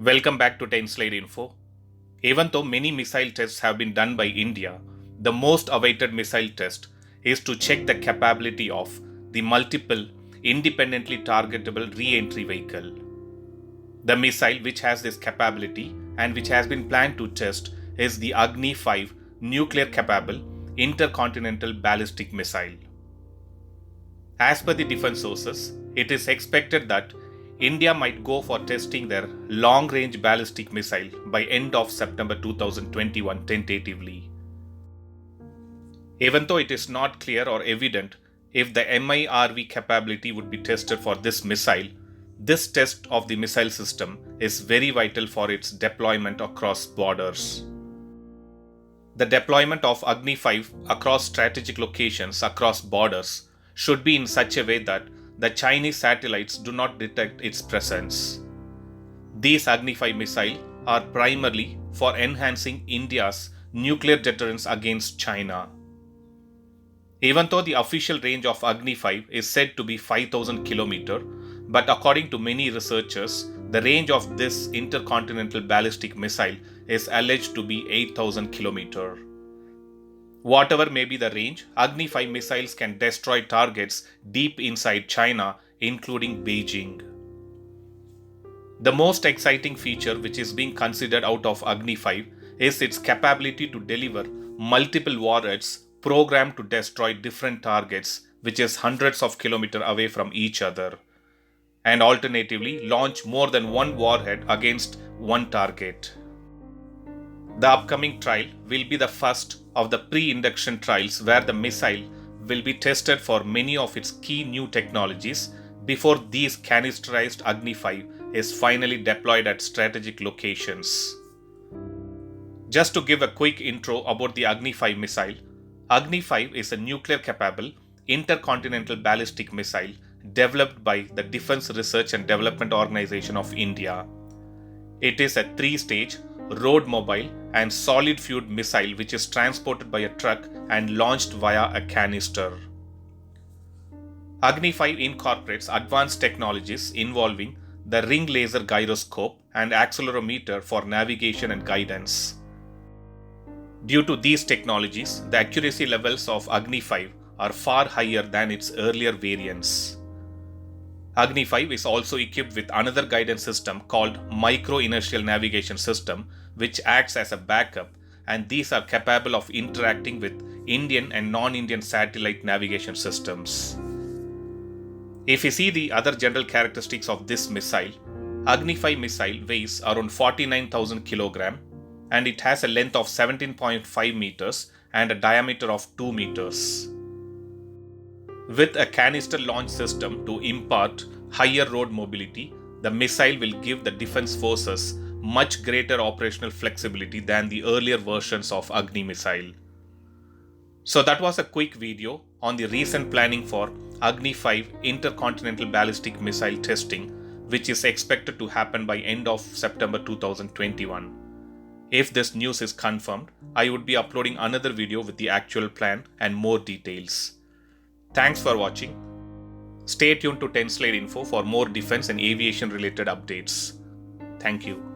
Welcome back to 10 Slide Info. Even though many missile tests have been done by India, the most awaited missile test is to check the capability of the multiple independently targetable re-entry vehicle. The missile which has this capability and which has been planned to test is the Agni 5 nuclear capable intercontinental ballistic missile. As per the defense sources, it is expected that India might go for testing their long-range ballistic missile by end of September 2021 tentatively. Even though it is not clear or evident if the MIRV capability would be tested for this missile, this test of the missile system is very vital for its deployment across borders. The deployment of Agni 5 across strategic locations across borders should be in such a way that the Chinese satellites do not detect its presence. These Agni 5 missiles are primarily for enhancing India's nuclear deterrence against China. Even though the official range of Agni 5 is said to be 5,000 km, but according to many researchers, the range of this intercontinental ballistic missile is alleged to be 8,000 km. Whatever may be the range, Agni 5 missiles can destroy targets deep inside China, including Beijing. The most exciting feature which is being considered out of Agni 5 is its capability to deliver multiple warheads programmed to destroy different targets, which is hundreds of kilometers away from each other, and alternatively launch more than one warhead against one target. The upcoming trial will be the first of the pre-induction trials where the missile will be tested for many of its key new technologies before these canisterized Agni 5 is finally deployed at strategic locations. Just to give a quick intro about the Agni 5 missile, Agni 5 is a nuclear-capable intercontinental ballistic missile developed by the Defense Research and Development Organization of India. It is a three-stage road mobile and solid fueled missile which is transported by a truck and launched via a canister. Agni 5 incorporates advanced technologies involving the ring laser gyroscope and accelerometer for navigation and guidance. Due to these technologies, the accuracy levels of Agni 5 are far higher than its earlier variants. Agni 5 is also equipped with another guidance system called Micro Inertial Navigation System, which acts as a backup, and these are capable of interacting with Indian and non-Indian satellite navigation systems. If you see the other general characteristics of this missile, Agni 5 missile weighs around 49,000 kg and it has a length of 17.5 meters and a diameter of 2 meters. With a canister launch system to impart higher road mobility, the missile will give the defense forces much greater operational flexibility than the earlier versions of Agni missile. So that was a quick video on the recent planning for Agni 5 intercontinental ballistic missile testing, which is expected to happen by end of September 2021. If this news is confirmed, I would be uploading another video with the actual plan and more details. Thanks for watching. Stay tuned to 10 Slide Info for more defense and aviation related updates. Thank you.